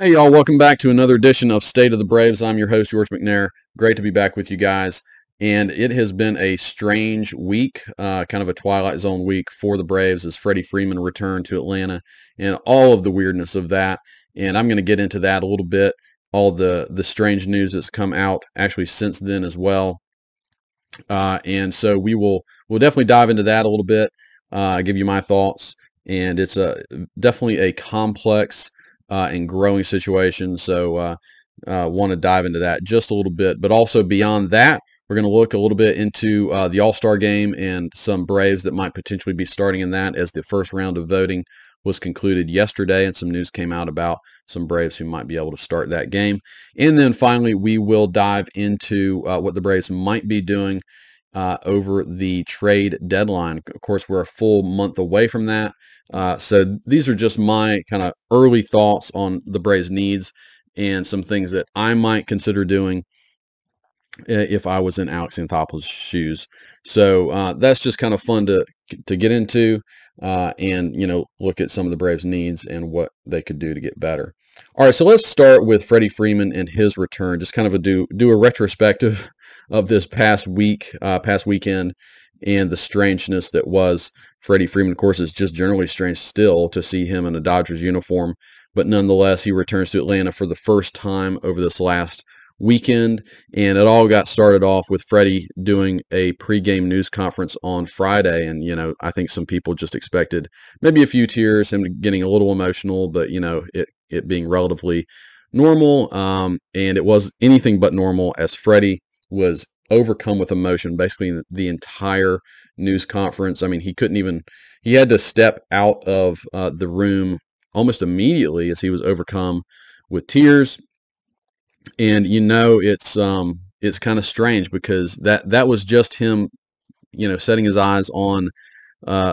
Hey y'all, welcome back to another edition of State of the Braves. I'm your host, George McNair. Great to be back with you guys. And it has been a strange week, kind of a Twilight Zone week for the Braves as Freddie Freeman returned to Atlanta and all of the weirdness of that. And I'm going to get into that a little bit, all the strange news that's come out actually since then as well. And so we'll definitely dive into that a little bit, give you my thoughts. And it's definitely a complex and growing situation. So want to dive into that just a little bit. But also beyond that, we're going to look a little bit into the All-Star game and some Braves that might potentially be starting in that, as the first round of voting was concluded yesterday, and some news came out about some Braves who might be able to start that game. And then finally, we will dive into what the Braves might be doing over the trade deadline. Of course, we're a full month away from that. So these are just my kind of early thoughts on the Braves' needs and some things that I might consider doing if I was in Alex Anthopoulos' shoes. So that's just kind of fun to get into and, look at some of the Braves' needs and what they could do to get better. All right, so let's start with Freddie Freeman and his return. Just kind of do a retrospective of this past weekend, and the strangeness that was Freddie Freeman. Of course, it's just generally strange still to see him in a Dodgers uniform, but nonetheless, he returns to Atlanta for the first time over this last weekend, and it all got started off with Freddie doing a pregame news conference on Friday. And I think some people just expected maybe a few tears, him getting a little emotional, but it being relatively normal, and it was anything but normal, as Freddie was overcome with emotion basically the entire news conference. I mean, he had to step out of the room almost immediately as he was overcome with tears. And it's kind of strange because that was just him, setting his eyes on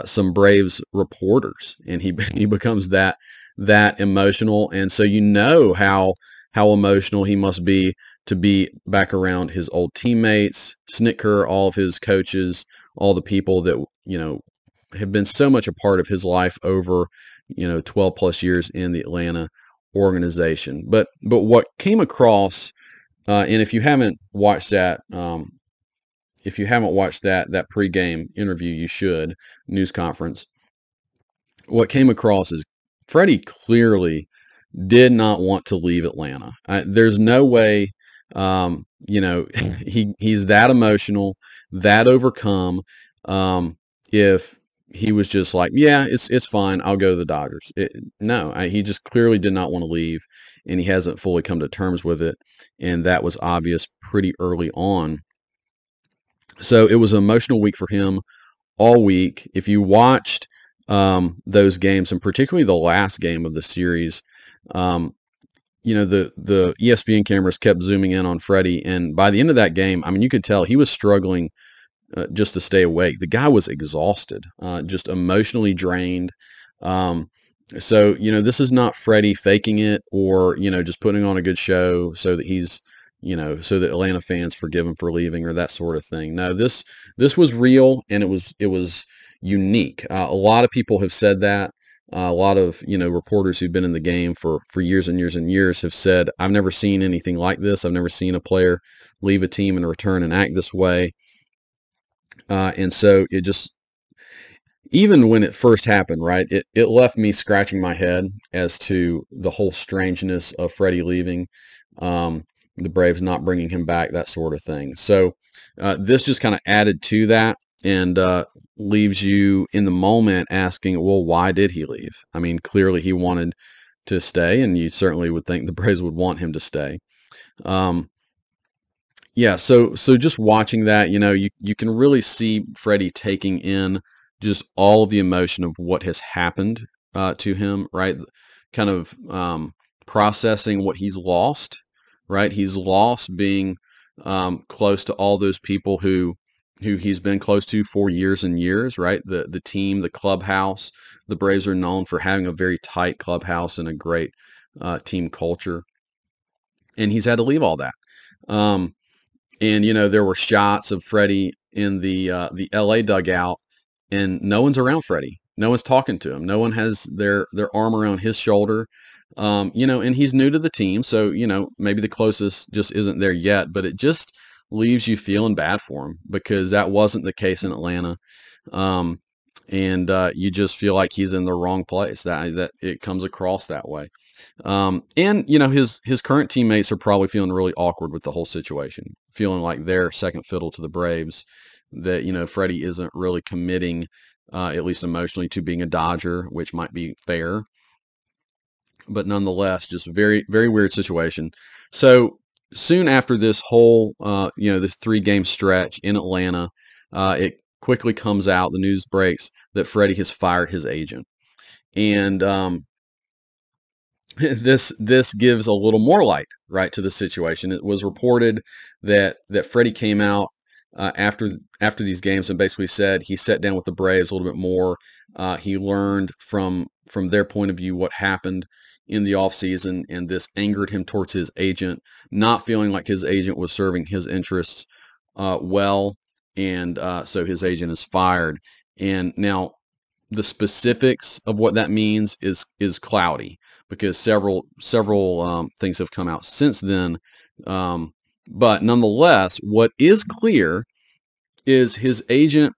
some Braves reporters, and he he becomes that emotional. And so how emotional he must be to be back around his old teammates, Snitker, all of his coaches, all the people that have been so much a part of his life over 12 plus years in the Atlanta organization. But what came across, and if you haven't watched that, that pregame interview, you should, news conference. What came across is Freddie clearly did not want to leave Atlanta. There's no way, he's that emotional, that overcome. If he was just like, yeah, it's fine, I'll go to the Dodgers. He just clearly did not want to leave, and he hasn't fully come to terms with it, and that was obvious pretty early on. So it was an emotional week for him all week. If you watched those games, and particularly the last game of the series, the ESPN cameras kept zooming in on Freddie, and by the end of that game, I mean, you could tell he was struggling just to stay awake. The guy was exhausted, just emotionally drained. So this is not Freddie faking it or just putting on a good show so that so that Atlanta fans forgive him for leaving or that sort of thing. No, this was real, and it was unique. A lot of people have said that. A lot of reporters who've been in the game for years and years and years have said, I've never seen anything like this. I've never seen a player leave a team and return and act this way. And so it just, even when it first happened, right, it left me scratching my head as to the whole strangeness of Freddie leaving, the Braves not bringing him back, that sort of thing. So this just kind of added to that, and leaves you in the moment asking, well, why did he leave? I mean, clearly he wanted to stay, and you certainly would think the Braves would want him to stay. Yeah, so just watching that, you can really see Freddie taking in just all of the emotion of what has happened to him, right? Kind of processing what he's lost, right? He's lost being close to all those people who he's been close to for years and years, right? The team, the clubhouse. The Braves are known for having a very tight clubhouse and a great team culture, and he's had to leave all that. And there were shots of Freddie in the LA dugout, and no one's around Freddie. No one's talking to him. No one has their arm around his shoulder. And he's new to the team, so maybe the closest just isn't there yet. But it just leaves you feeling bad for him because that wasn't the case in Atlanta. And you just feel like he's in the wrong place. That it comes across that way. And his current teammates are probably feeling really awkward with the whole situation, feeling like they're second fiddle to the Braves. That Freddie isn't really committing, at least emotionally, to being a Dodger, which might be fair. But nonetheless, just very, very weird situation. So soon after this whole, this 3-game stretch in Atlanta, it quickly comes out, the news breaks that Freddie has fired his agent. And this gives a little more light, right, to the situation. It was reported that Freddie came out after these games and basically said he sat down with the Braves a little bit more. He learned from their point of view what happened in the offseason, and this angered him towards his agent, not feeling like his agent was serving his interests well, and so his agent is fired. And now the specifics of what that means is cloudy because several things have come out since then. But nonetheless, what is clear is his agent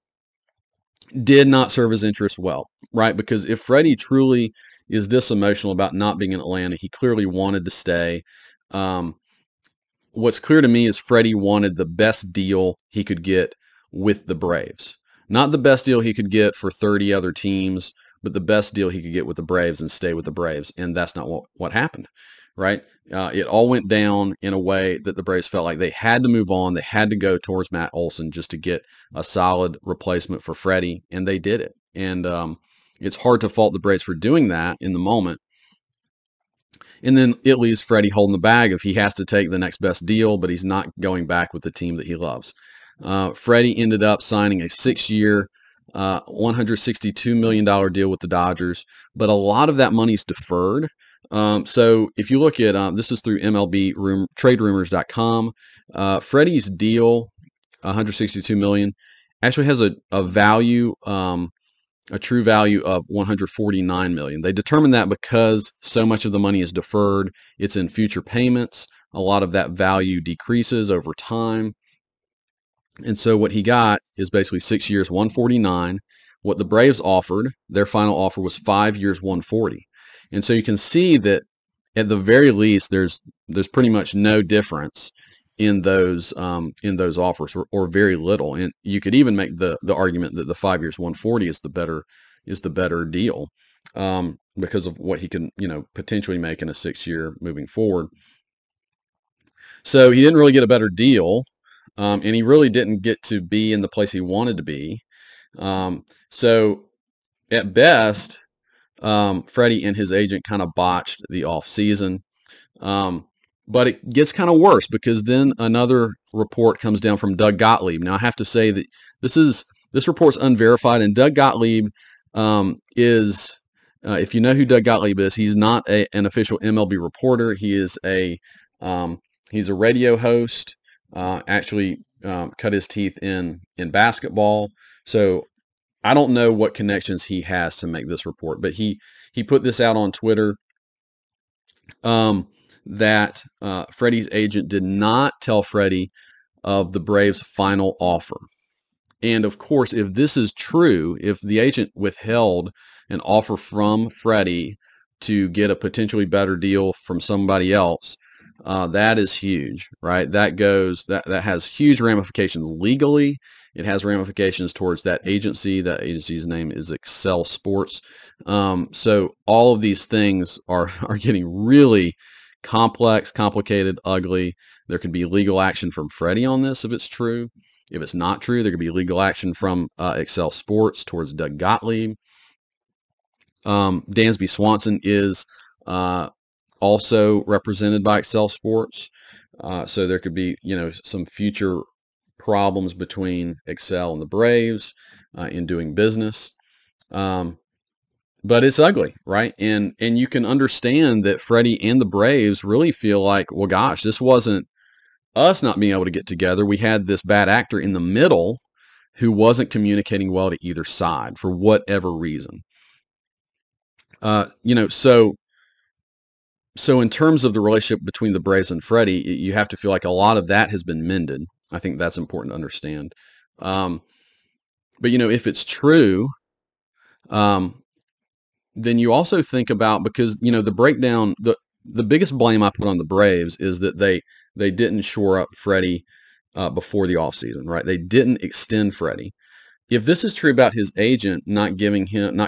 did not serve his interests well, right? Because if Freddie truly is this emotional about not being in Atlanta, he clearly wanted to stay. What's clear to me is Freddie wanted the best deal he could get with the Braves. Not the best deal he could get for 30 other teams, but the best deal he could get with the Braves and stay with the Braves. And that's not what happened, right? It all went down in a way that the Braves felt like they had to move on. They had to go towards Matt Olson just to get a solid replacement for Freddie, and they did it. And it's hard to fault the Braves for doing that in the moment. And then it leaves Freddie holding the bag if he has to take the next best deal, but he's not going back with the team that he loves. Freddie ended up signing a 6-year, $162 million deal with the Dodgers, but a lot of that money is deferred. So if you look at, this is through MLB TradeRumors.com, Freddie's deal, $162 million, actually has a value, a true value of $149 million. They determined that because so much of the money is deferred, it's in future payments. A lot of that value decreases over time. And so what he got is basically 6 years, 149. What the Braves offered, their final offer was 5 years, 140. And so you can see that at the very least, there's pretty much no difference in those offers, or very little. And you could even make the argument that the 5 years, 140 is the better deal because of what he can potentially make in a 6-year moving forward. So he didn't really get a better deal. And he really didn't get to be in the place he wanted to be. So at best, Freddie and his agent kind of botched the offseason. But it gets kind of worse because then another report comes down from Doug Gottlieb. Now I have to say that this report's unverified, and Doug Gottlieb is, if you know who Doug Gottlieb is, he's not an official MLB reporter. He is he's a radio host. Actually cut his teeth in basketball. So I don't know what connections he has to make this report, but he put this out on Twitter that Freddie's agent did not tell Freddie of the Braves' final offer. And of course, if this is true, if the agent withheld an offer from Freddie to get a potentially better deal from somebody else, that is huge, right? That has huge ramifications legally. It has ramifications towards that agency. That agency's name is Excel Sports. So all of these things are getting really complex, complicated, ugly. There could be legal action from Freddie on this if it's true. If it's not true, there could be legal action from Excel Sports towards Doug Gottlieb. Dansby Swanson is also represented by Excel Sports. So there could be, some future problems between Excel and the Braves in doing business. But it's ugly, right? And you can understand that Freddie and the Braves really feel like, well, gosh, this wasn't us not being able to get together. We had this bad actor in the middle who wasn't communicating well to either side for whatever reason. So So in terms of the relationship between the Braves and Freddie, you have to feel like a lot of that has been mended. I think that's important to understand. But if it's true, um, then you also think about, because the breakdown, the biggest blame I put on the Braves is that they didn't shore up Freddie before the offseason, right? They didn't extend Freddie. If this is true about his agent not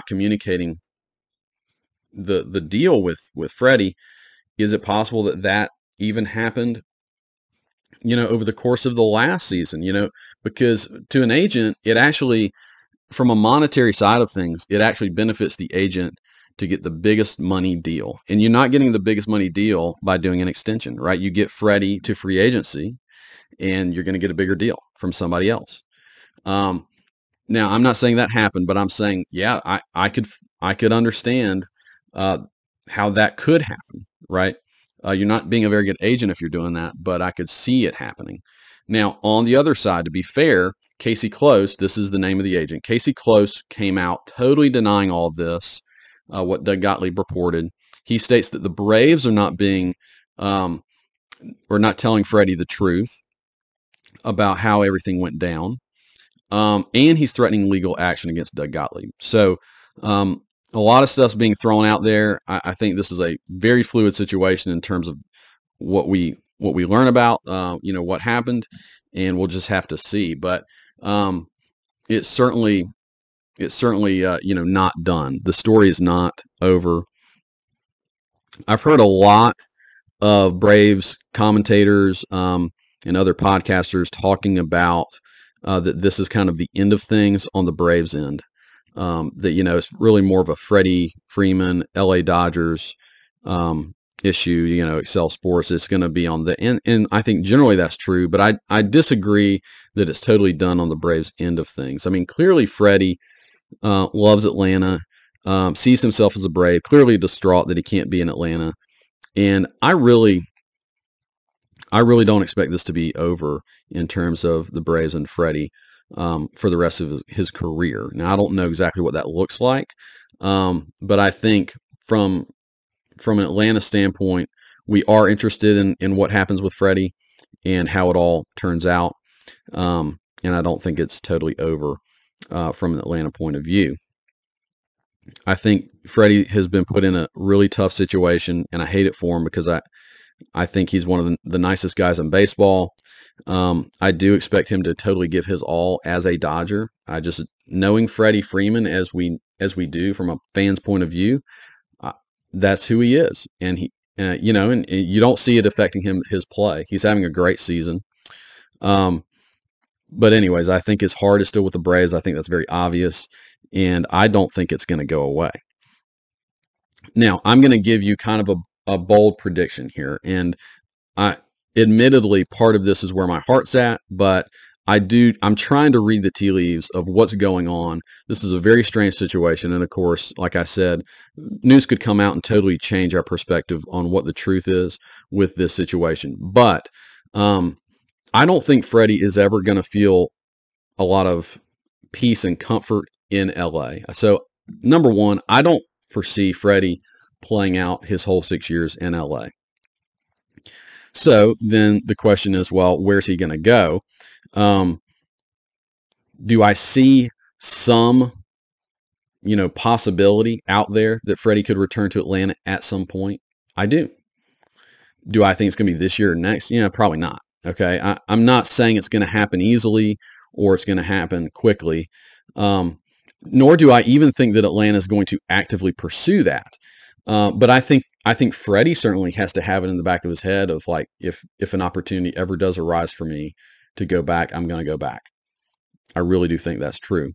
communicating the deal with Freddie, is it possible that even happened, over the course of the last season? Because to an agent, it actually, from a monetary side of things, it actually benefits the agent to get the biggest money deal. And you're not getting the biggest money deal by doing an extension, right? You get Freddie to free agency, and you're going to get a bigger deal from somebody else. Now, I'm not saying that happened, but I'm saying, yeah, I could understand how that could happen, right? You're not being a very good agent if you're doing that, but I could see it happening. Now, on the other side, to be fair, Casey Close, this is the name of the agent, Casey Close came out totally denying all of this, what Doug Gottlieb reported. He states that the Braves are not not telling Freddie the truth about how everything went down. And he's threatening legal action against Doug Gottlieb. So a lot of stuff's being thrown out there. I think this is a very fluid situation in terms of what we learn about, what happened, and we'll just have to see. But it's certainly not done. The story is not over. I've heard a lot of Braves commentators and other podcasters talking about that this is kind of the end of things on the Braves end. That it's really more of a Freddie Freeman, LA Dodgers issue. Excel Sports, it's going to be on the end, and I think generally that's true. But I disagree that it's totally done on the Braves end of things. I mean, clearly Freddie loves Atlanta, sees himself as a Brave, clearly distraught that he can't be in Atlanta, and I really don't expect this to be over in terms of the Braves and Freddie for the rest of his career. Now, I don't know exactly what that looks like, but I think from an Atlanta standpoint, we are interested in what happens with Freddie and how it all turns out, and I don't think it's totally over from an Atlanta point of view. I think Freddie has been put in a really tough situation, and I hate it for him because I think he's one of the nicest guys in baseball. I do expect him to totally give his all as a Dodger. Knowing Freddie Freeman as we do from a fan's point of view, that's who he is, and and you don't see it affecting his play. He's having a great season. But anyways, I think his heart is still with the Braves. I think that's very obvious, and I don't think it's going to go away. Now, I'm going to give you kind of a bold prediction here, and admittedly, part of this is where my heart's at, but I'm trying to read the tea leaves of what's going on. This is a very strange situation, and of course, like I said, news could come out and totally change our perspective on what the truth is with this situation. But I don't think Freddie is ever going to feel a lot of peace and comfort in LA. So, number one, I don't foresee Freddie playing out his whole 6 years in LA. So then the question is, well, where's he going to go? Do I see some, possibility out there that Freddie could return to Atlanta at some point? I do. Do I think it's going to be this year or next? Probably not. Okay. I'm not saying it's going to happen easily or it's going to happen quickly. Nor do I even think that Atlanta is going to actively pursue that. But I think Freddie certainly has to have it in the back of his head of like, if an opportunity ever does arise for me to go back, I'm going to go back. I really do think that's true.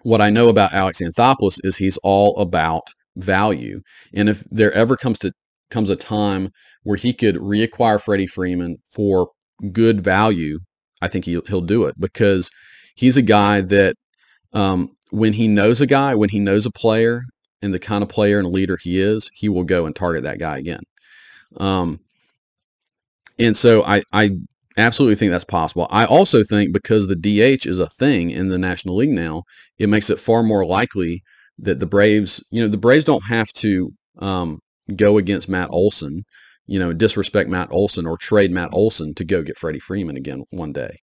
What I know about Alex Anthopoulos is he's all about value. And if there ever comes a time where he could reacquire Freddie Freeman for good value, I think he'll do it, because he's a guy that when he knows a player and the kind of player and leader he is, he will go and target that guy again. And so I absolutely think that's possible. I also think because the DH is a thing in the National League now, it makes it far more likely that the Braves don't have to, go against Matt Olson, disrespect Matt Olson or trade Matt Olson to go get Freddie Freeman again one day.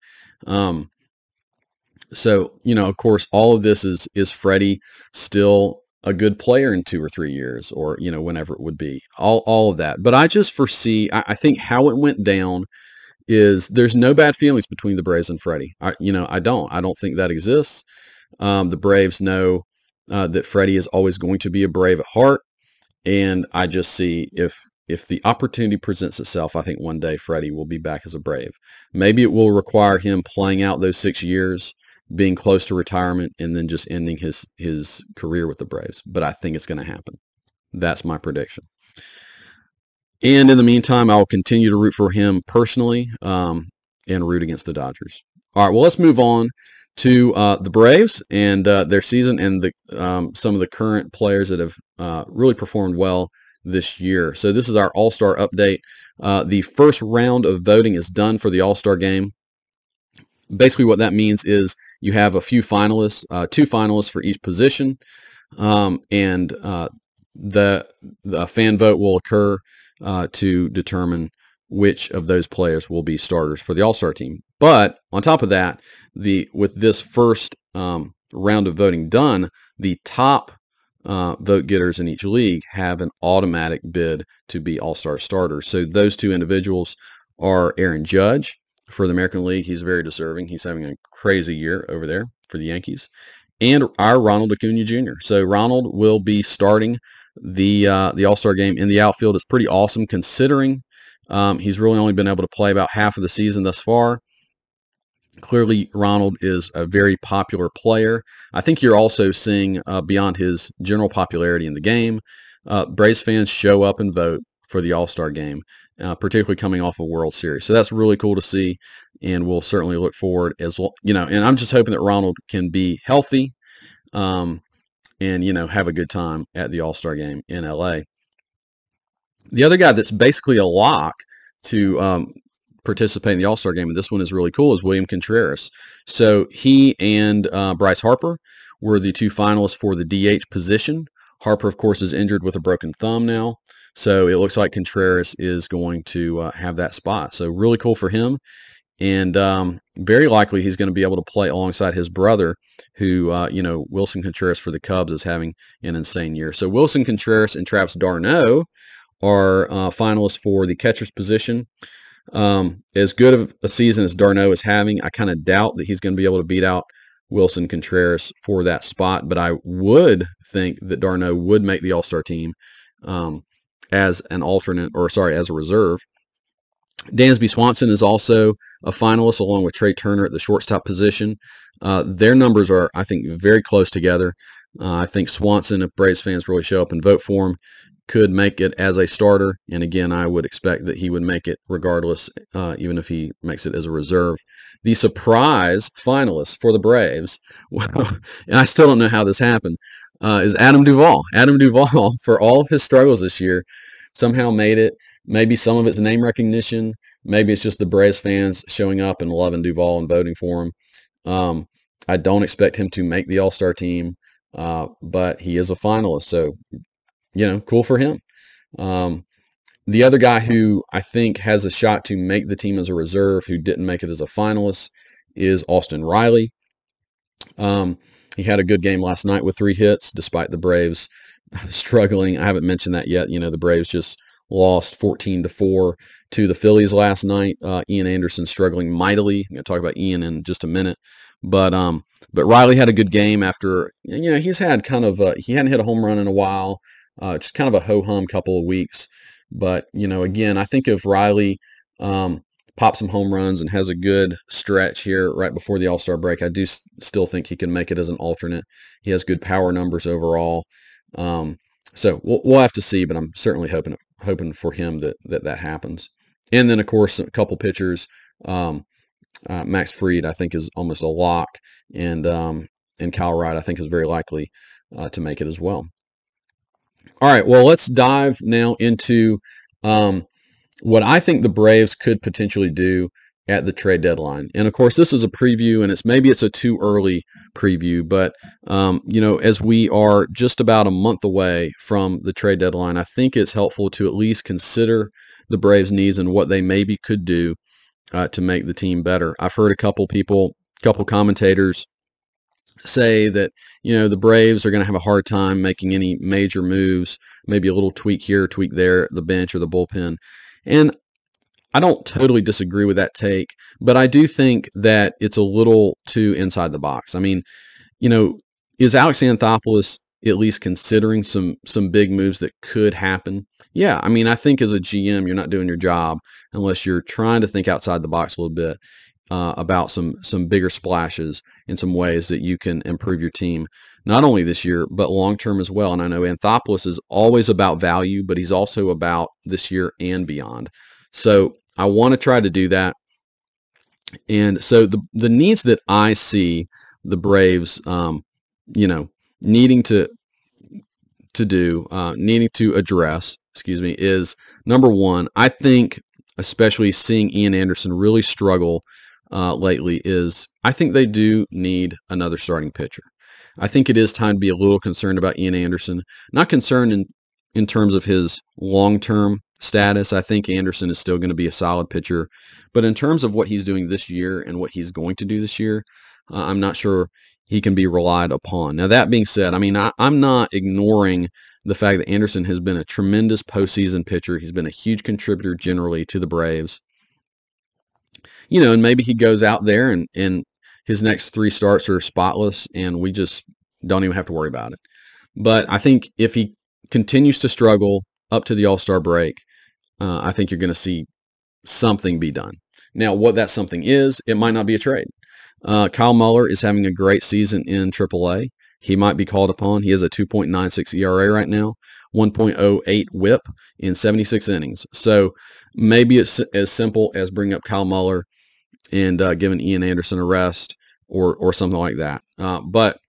So, of course, all of this is Freddie still a good player in 2 or 3 years, or, whenever it would be, all of that. But I just foresee, I think how it went down is there's no bad feelings between the Braves and Freddie. I don't think that exists. The Braves know that Freddie is always going to be a Brave at heart. And I just see if the opportunity presents itself, I think one day Freddie will be back as a Brave. Maybe it will require him playing out those 6 years, being close to retirement, and then just ending his career with the Braves. But I think it's going to happen. That's my prediction. And in the meantime, I'll continue to root for him personally and root against the Dodgers. All right, well, let's move on to the Braves and their season and some of the current players that have really performed well this year. So this is our All-Star update. The first round of voting is done for the All-Star game. Basically what that means is you have a few finalists, 2 finalists for each position, and the fan vote will occur to determine which of those players will be starters for the All-Star team. But on top of that, with this first round of voting done, the top vote getters in each league have an automatic bid to be All-Star starters. So those 2 individuals are Aaron Judge for the American League. He's very deserving. He's having a crazy year over there for the Yankees. And our Ronald Acuna Jr. So Ronald will be starting the All-Star game in the outfield. It's pretty awesome considering he's really only been able to play about half of the season thus far. Clearly, Ronald is a very popular player. I think you're also seeing, beyond his general popularity in the game, Braves fans show up and vote for the All-Star game, particularly coming off a World Series. So that's really cool to see, and we'll certainly look forward as well. And I'm just hoping that Ronald can be healthy and, have a good time at the All-Star game in LA. The other guy that's basically a lock to participate in the All-Star game, and this one is really cool, is William Contreras. So he and Bryce Harper were the 2 finalists for the DH position. Harper, of course, is injured with a broken thumb now, so it looks like Contreras is going to have that spot. So really cool for him, and very likely he's going to be able to play alongside his brother, who, Wilson Contreras for the Cubs is having an insane year. So Wilson Contreras and Travis d'Arnaud are finalists for the catcher's position. As good of a season as d'Arnaud is having, I kind of doubt that he's going to be able to beat out Wilson Contreras for that spot, but I would think that d'Arnaud would make the All-Star team as an alternate, as a reserve. Dansby Swanson is also a finalist along with Trey Turner at the shortstop position. Their numbers are, I think, very close together. I think Swanson, if Braves fans really show up and vote for him, could make it as a starter. And again, I would expect that he would make it regardless, even if he makes it as a reserve. The surprise finalist for the Braves, well, and I still don't know how this happened, is Adam Duvall. Adam Duvall, for all of his struggles this year, somehow made it. Maybe some of it's name recognition. Maybe it's just the Braves fans showing up and loving Duvall and voting for him. I don't expect him to make the All-Star team, but he is a finalist. So, cool for him. The other guy who I think has a shot to make the team as a reserve, who didn't make it as a finalist, is Austin Riley. He had a good game last night with 3 hits, despite the Braves struggling. I haven't mentioned that yet. The Braves just lost 14-4 to the Phillies last night. Ian Anderson struggling mightily. I'm going to talk about Ian in just a minute. But Riley had a good game after, he's had he hadn't hit a home run in a while. Just kind of a ho-hum couple of weeks. But, again, I think if Riley pops some home runs and has a good stretch here right before the All-Star break, I do still think he can make it as an alternate. He has good power numbers overall. So we'll have to see, but I'm certainly hoping for him that happens. And then, of course, a couple pitchers. Max Fried, I think, is almost a lock. And Kyle Wright, I think, is very likely to make it as well. All right, well, let's dive now into what I think the Braves could potentially do at the trade deadline. And of course, this is a preview, and maybe it's a too early preview, but as we are just about a month away from the trade deadline, I think it's helpful to at least consider the Braves' needs and what they maybe could do to make the team better. I've heard a couple commentators say that the Braves are going to have a hard time making any major moves, maybe a little tweak here, tweak there at the bench or the bullpen. And I don't totally disagree with that take, but I do think that it's a little too inside the box. I mean, is Alex Anthopoulos at least considering some big moves that could happen? Yeah, I mean, I think as a GM, you're not doing your job unless you're trying to think outside the box a little bit about some bigger splashes in some ways that you can improve your team, not only this year, but long-term as well. And I know Anthopoulos is always about value, but he's also about this year and beyond. So I want to try to do that. And so the needs that I see the Braves, needing to address, is number one. I think, especially seeing Ian Anderson really struggle lately, I think they do need another starting pitcher. I think it is time to be a little concerned about Ian Anderson. Not concerned in terms of his long-term status. I think Anderson is still going to be a solid pitcher, but in terms of what he's doing this year and what he's going to do this year, I'm not sure he can be relied upon. Now, that being said, I mean, I'm not ignoring the fact that Anderson has been a tremendous postseason pitcher. He's been a huge contributor generally to the Braves. And maybe he goes out there and his next 3 starts are spotless and we just don't even have to worry about it. But I think if he continues to struggle up to the All-Star break, I think you're going to see something be done. Now, what that something is, it might not be a trade. Kyle Muller is having a great season in AAA. He might be called upon. He has a 2.96 ERA right now, 1.08 WHIP in 76 innings. So maybe it's as simple as bringing up Kyle Muller and giving Ian Anderson a rest or something like that. But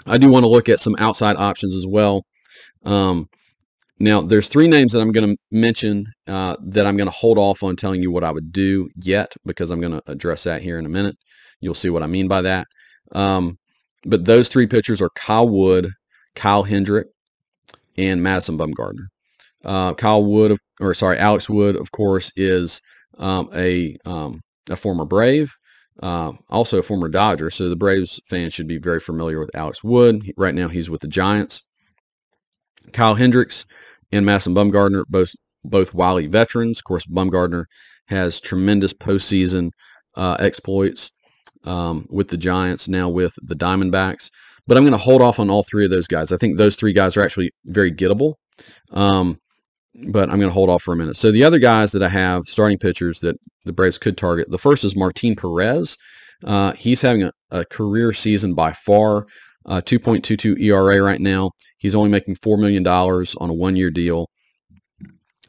I do want to look at some outside options as well. Now, there's 3 names that I'm going to mention that I'm going to hold off on telling you what I would do yet, because I'm going to address that here in a minute. You'll see what I mean by that. But those 3 pitchers are Kyle Wood, Kyle Hendrick, and Madison Bumgarner. Alex Wood, of course, is a former Brave, also a former Dodger. So the Braves fans should be very familiar with Alex Wood. Right now, he's with the Giants. Kyle Hendricks and Madison Bumgarner, both wily veterans. Of course, Bumgarner has tremendous postseason exploits with the Giants, now with the Diamondbacks. But I'm going to hold off on all 3 of those guys. I think those 3 guys are actually very gettable, but I'm going to hold off for a minute. So the other guys that I have, starting pitchers that the Braves could target, the first is Martin Perez. He's having a career season by far, 2.22 ERA right now. He's only making $4 million on a 1-year deal.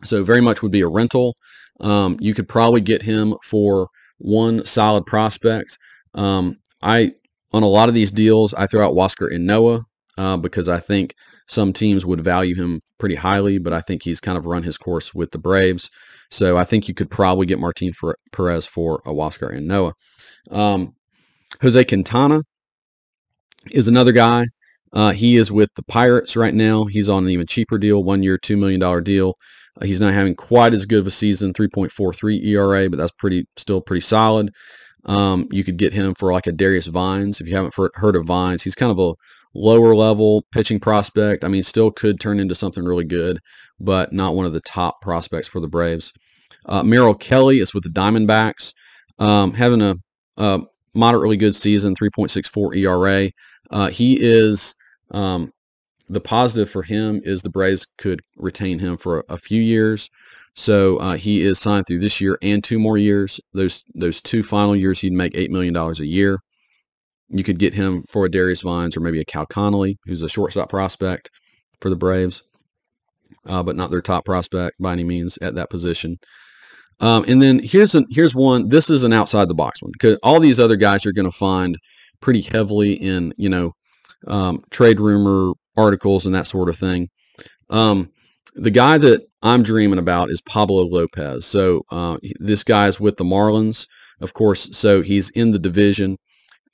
So very much would be a rental. You could probably get him for one solid prospect. On a lot of these deals, I throw out Huascar and Noah because I think some teams would value him pretty highly, but I think he's kind of run his course with the Braves. So I think you could probably get Martin Perez for a Huascar and Noah. Jose Quintana is another guy. He is with the Pirates right now. He's on an even cheaper deal, 1-year, $2 million deal. He's not having quite as good of a season, 3.43 ERA, but that's still pretty solid. You could get him for like a Darius Vines. If you haven't heard of Vines, he's kind of a lower level pitching prospect. I mean, still could turn into something really good, but not one of the top prospects for the Braves. Merrill Kelly is with the Diamondbacks, having a moderately good season, 3.64 ERA. He is the positive for him is the Braves could retain him for a few years. So he is signed through this year and 2 more years. Those 2 final years, he'd make $8 million a year. You could get him for a Darius Vines or maybe a Cal Connolly, who's a shortstop prospect for the Braves, but not their top prospect by any means at that position. And then here's one. This is an outside the box one, because all these other guys you're going to find pretty heavily in trade rumor articles and that sort of thing. The guy that I'm dreaming about is Pablo Lopez. So this guy's with the Marlins, of course. So he's in the division.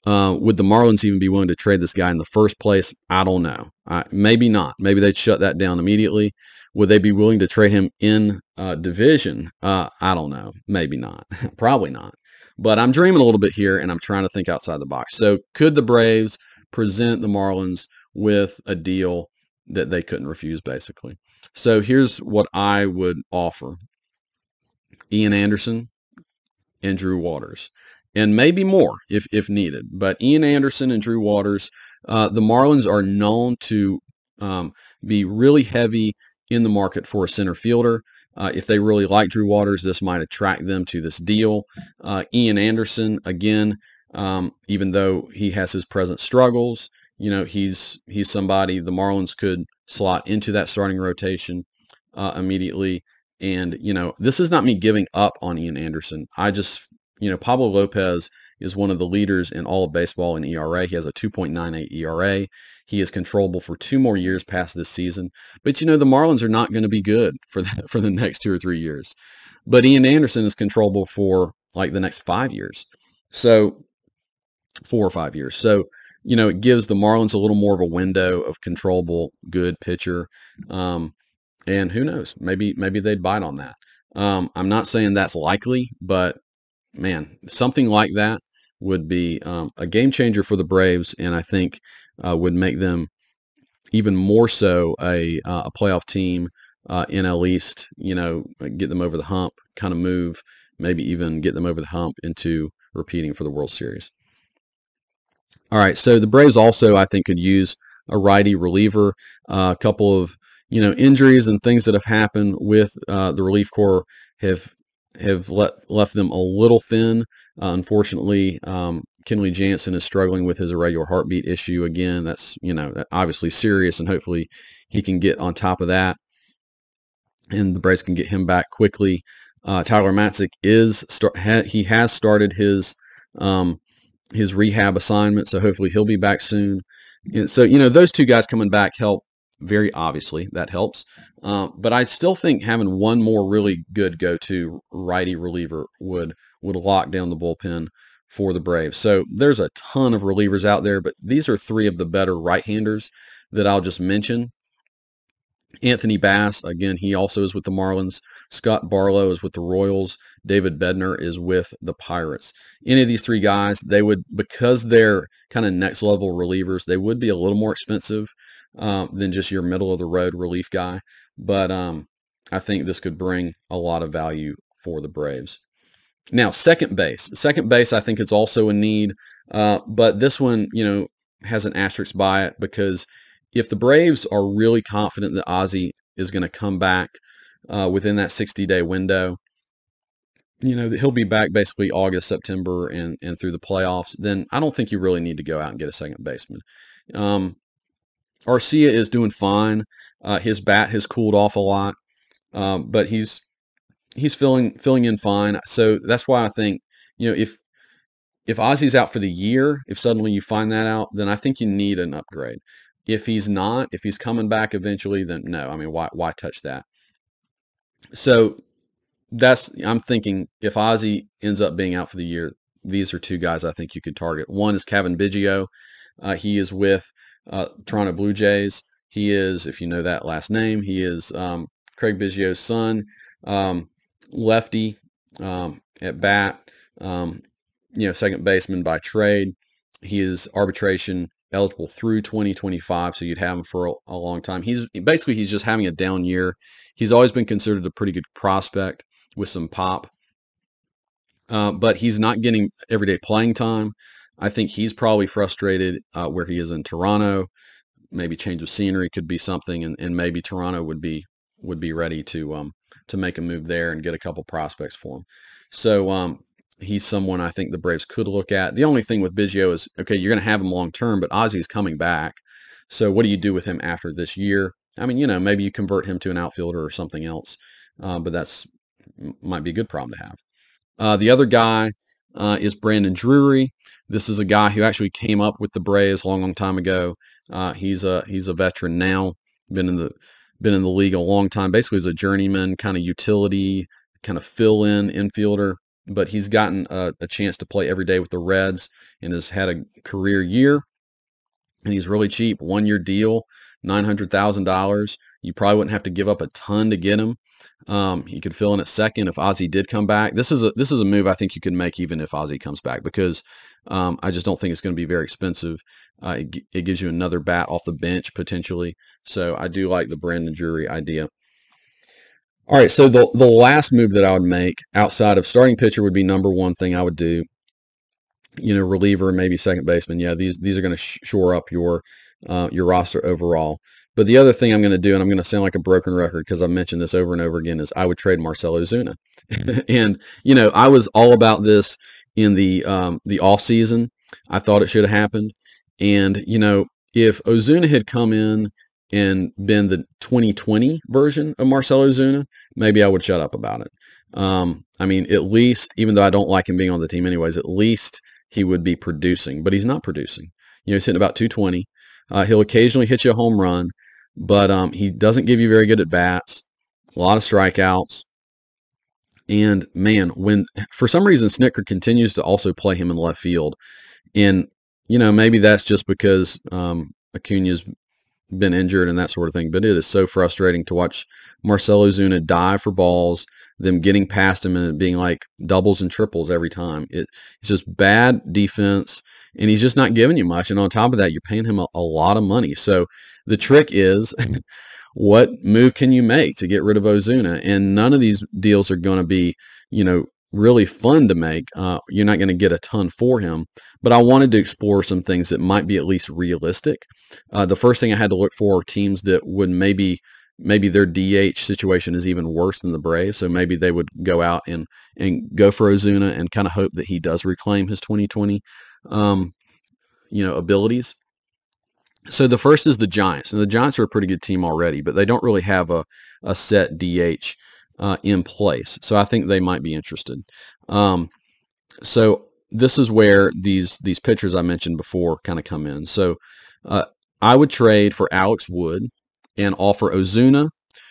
Would the Marlins even be willing to trade this guy in the first place? I don't know. Maybe not. Maybe they'd shut that down immediately. Would they be willing to trade him in division? I don't know. Maybe not. Probably not. But I'm dreaming a little bit here, and I'm trying to think outside the box. So could the Braves present the Marlins with a deal that they couldn't refuse, basically? So here's what I would offer. Ian Anderson and Drew Waters, and maybe more if needed. But Ian Anderson and Drew Waters, the Marlins are known to be really heavy in the market for a center fielder. If they really like Drew Waters, this might attract them to this deal. Ian Anderson, again, even though he has his present struggles, he's somebody the Marlins could slot into that starting rotation immediately. And, this is not me giving up on Ian Anderson. I just, Pablo Lopez is one of the leaders in all of baseball in ERA. He has a 2.98 ERA. He is controllable for 2 more years past this season. But, the Marlins are not going to be good for the next 2 or 3 years. But Ian Anderson is controllable for like the next 5 years. So 4 or 5 years. So, it gives the Marlins a little more of a window of controllable, good pitcher. And who knows, maybe they'd bite on that. I'm not saying that's likely, but man, something like that would be a game changer for the Braves, and I think would make them even more so a playoff team in at least, get them over the hump, kind of move, maybe even get them over the hump into repeating for the World Series. All right, so the Braves also, I think, could use a righty reliever. A couple of injuries and things that have happened with the relief corps have left them a little thin. Unfortunately, Kenley Jansen is struggling with his irregular heartbeat issue again. That's obviously serious, and hopefully he can get on top of that, and the Braves can get him back quickly. Tyler Matzik has started his rehab assignment, so hopefully he'll be back soon. And so those two guys coming back help. Very obviously, that helps. But I still think having one more really good go-to righty reliever would lock down the bullpen for the Braves. So there's a ton of relievers out there, but these are 3 of the better right-handers that I'll just mention. Anthony Bass, again, he also is with the Marlins. Scott Barlow is with the Royals. David Bednar is with the Pirates. Any of these 3 guys, they would, because they're kind of next-level relievers, they would be a little more expensive than just your middle-of-the-road relief guy. But I think this could bring a lot of value for the Braves. Now, second base. Second base, I think, is also a need. But this one, has an asterisk by it, because if the Braves are really confident that Ozzie is going to come back within that 60-day window, he'll be back basically August, September, and through the playoffs, then I don't think you really need to go out and get a second baseman. Arcia is doing fine. His bat has cooled off a lot, but he's filling in fine. So that's why I think, if Ozzie's out for the year, if suddenly you find that out, then I think you need an upgrade. If he's not, if he's coming back eventually, then no. I mean, why touch that? So I'm thinking if Ozzie ends up being out for the year, these are 2 guys I think you could target. One is Kevin Biggio. He is with Toronto Blue Jays. He is, if you know that last name, he is Craig Biggio's son, lefty at bat, second baseman by trade. He is arbitration eligible through 2025, so you'd have him for a long time. He's just having a down year. He's always been considered a pretty good prospect with some pop, but he's not getting everyday playing time. I think he's probably frustrated where he is in Toronto. Maybe change of scenery could be something, and maybe Toronto would be ready to make a move there and get a couple prospects for him. So he's someone I think the Braves could look at. The only thing with Biggio is, okay, you're going to have him long term, but Ozzie's coming back. So what do you do with him after this year? I mean, maybe you convert him to an outfielder or something else, but that's might be a good problem to have. The other guy is Brandon Drury. This is a guy who actually came up with the Braves a long time ago. He's a veteran now, been in the been in the league a long time, basically as a journeyman, kind of utility, kind of fill-in infielder. But he's gotten a chance to play every day with the Reds and has had a career year. And he's really cheap, 1-year deal, $900,000. You probably wouldn't have to give up a ton to get him. He could fill in at second if Ozzie did come back. This is a move I think you can make even if Ozzie comes back, because I just don't think it's going to be very expensive. It gives you another bat off the bench potentially. So I do like the Brandon Drury idea. All right, so the last move that I would make outside of starting pitcher would be number one thing I would do. Reliever, maybe second baseman. Yeah, these are going to shore up your roster overall. But the other thing I'm going to do, and I'm going to sound like a broken record because I've mentioned this over and over again, is I would trade Marcell Ozuna. And I was all about this in the off season. I thought it should have happened. And if Ozuna had come in and been the 2020 version of Marcell Ozuna, maybe I would shut up about it. I mean, at least, even though I don't like him being on the team anyways, at least he would be producing, but he's not producing. He's hitting about 220. He'll occasionally hit you a home run, but he doesn't give you very good at bats, a lot of strikeouts. And man, when for some reason Snicker continues to also play him in left field, and maybe that's just because Acuna's been injured and that sort of thing, but it is so frustrating to watch Marcell Ozuna dive for balls, them getting past him and it being like doubles and triples every time. It's just bad defense, and he's just not giving you much. And on top of that, you're paying him a lot of money. So the trick is, what move can you make to get rid of Ozuna? And none of these deals are going to be, really fun to make. You're not going to get a ton for him, but I wanted to explore some things that might be at least realistic. The first thing I had to look for are teams that would maybe their DH situation is even worse than the Braves, so maybe they would go out and go for Ozuna and kind of hope that he does reclaim his 2020 abilities. So the first is the Giants, and the Giants are a pretty good team already, but they don't really have a set DH in place. So I think they might be interested. So this is where these pitchers I mentioned before kind of come in. So I would trade for Alex Wood and offer Ozuna,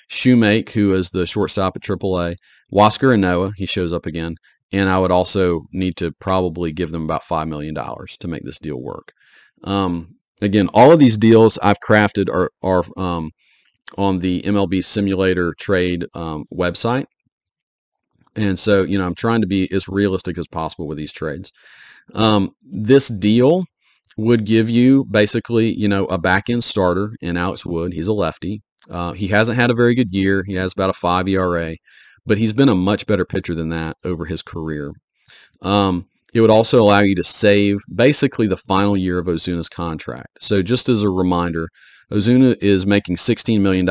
Shoemake, who is the shortstop at AAA, Huascar Ynoa, he shows up again, and I would also need to probably give them about $5 million to make this deal work. Again, all of these deals I've crafted are on the MLB Simulator Trade website. And so, I'm trying to be as realistic as possible with these trades. This deal would give you basically, a back-end starter in Alex Wood. He's a lefty. He hasn't had a very good year. He has about a 5 ERA, but he's been a much better pitcher than that over his career. It would also allow you to save basically the final year of Ozuna's contract. So just as a reminder, Ozuna is making $16 million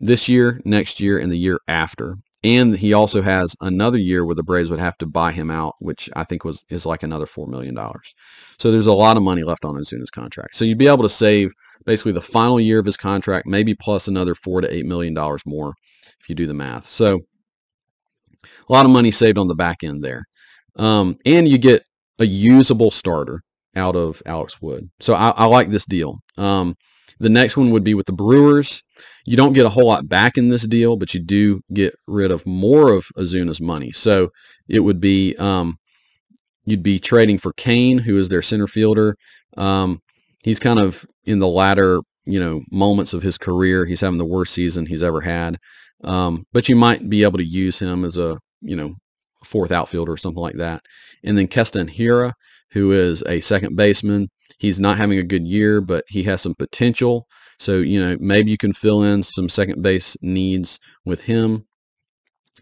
this year, next year, and the year after. And he also has another year where the Braves would have to buy him out, which I think is like another $4 million. So there's a lot of money left on Ozuna's contract. So you'd be able to save basically the final year of his contract, maybe plus another $4 to $8 million more if you do the math. So a lot of money saved on the back end there. And you get a usable starter out of Alex Wood. So I like this deal. The next one would be with the Brewers. You don't get a whole lot back in this deal, but you do get rid of more of Ozuna's money. So it would be, you'd be trading for Kane, who is their center fielder. He's kind of in the latter, moments of his career. He's having the worst season he's ever had. But you might be able to use him as a, fourth outfielder or something like that. And then Keston Hiura, who is a second baseman. He's not having a good year, but he has some potential. So, maybe you can fill in some second base needs with him.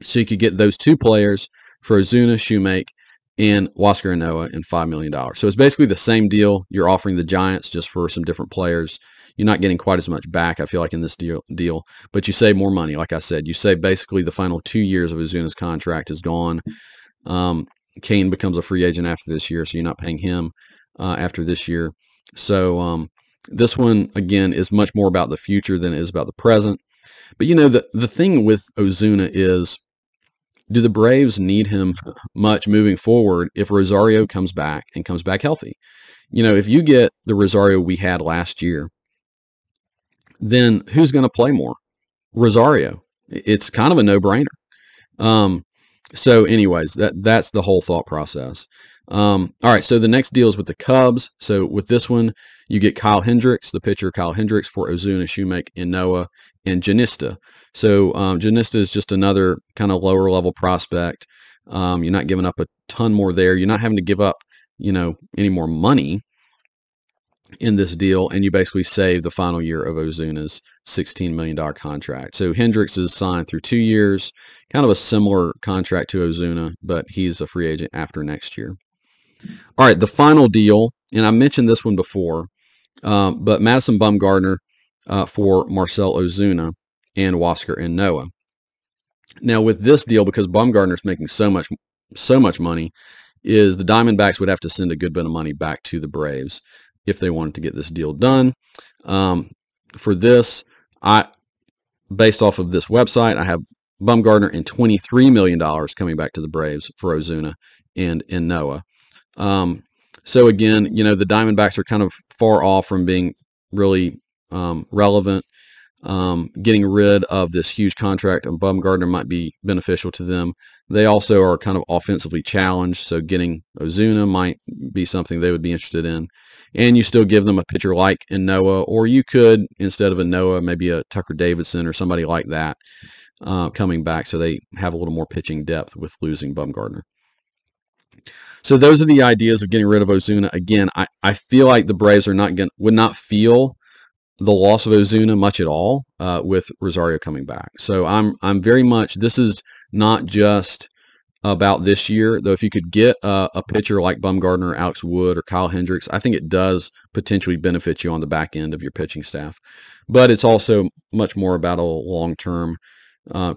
So you could get those two players for Ozuna, Shoemake, and Huascar Ynoa and $5 million. So it's basically the same deal you're offering the Giants, just for some different players. You're not getting quite as much back, I feel like, in this deal, but you save more money. Like I said, you save basically the final 2 years of Ozuna's contract is gone. Kane becomes a free agent after this year, so you're not paying him after this year. So this one, again, is much more about the future than it is about the present. But, the thing with Ozuna is, do the Braves need him much moving forward if Rosario comes back and comes back healthy? If you get the Rosario we had last year, then who's going to play more? Rosario. It's kind of a no-brainer. So anyways, that's the whole thought process. All right, so the next deal is with the Cubs. So with this one, you get Kyle Hendricks, the pitcher Kyle Hendricks, for Ozuna, Shoemake, Inoa, and Janista. So Janista is just another kind of lower level prospect. You're not giving up a ton more there. You're not having to give up, any more money in this deal, and you basically save the final year of Ozuna's $16 million contract. So Hendricks is signed through 2 years, kind of a similar contract to Ozuna, but he's a free agent after next year. All right, the final deal, and I mentioned this one before, but Madison Bumgarner for Marcell Ozuna and Huascar Ynoa. Now with this deal, because Bumgarner's making so much money, is the Diamondbacks would have to send a good bit of money back to the Braves if they wanted to get this deal done. For this, based off of this website, I have Bumgarner and $23 million coming back to the Braves for Ozuna and Ynoa. So again, the Diamondbacks are kind of far off from being really relevant. Getting rid of this huge contract of Bumgarner might be beneficial to them. They also are kind of offensively challenged, so getting Ozuna might be something they would be interested in. And you still give them a pitcher like Ynoa, or you could, instead of Ynoa, maybe a Tucker Davidson or somebody like that coming back, so they have a little more pitching depth with losing Bumgarner. So those are the ideas of getting rid of Ozuna. Again, I feel like the Braves would not feel the loss of Ozuna much at all with Rosario coming back. So I'm very much, this is not just about this year, though. If you could get a pitcher like Bumgarner, Alex Wood, or Kyle Hendricks, I think it does potentially benefit you on the back end of your pitching staff. But it's also much more about a long-term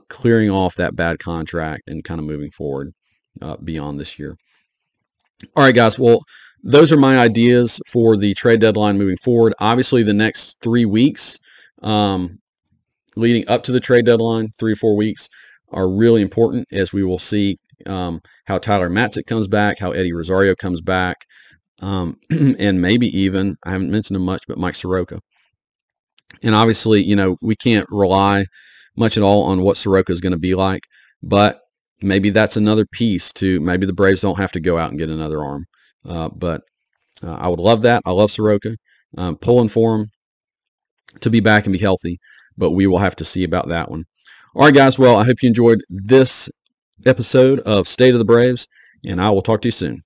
clearing off that bad contract and kind of moving forward beyond this year. All right, guys. Well, those are my ideas for the trade deadline moving forward. Obviously, the next 3 weeks leading up to the trade deadline, 3 or 4 weeks, are really important, as we will see how Tyler Matzik comes back, how Eddie Rosario comes back, and maybe even, I haven't mentioned him much, but Mike Soroka. And obviously, we can't rely much at all on what Soroka is going to be like, but maybe that's another piece to, maybe the Braves don't have to go out and get another arm. But I would love that. I love Soroka. Pulling for him to be back and be healthy, but we will have to see about that one. All right, guys. Well, I hope you enjoyed this episode of State of the Braves, and I will talk to you soon.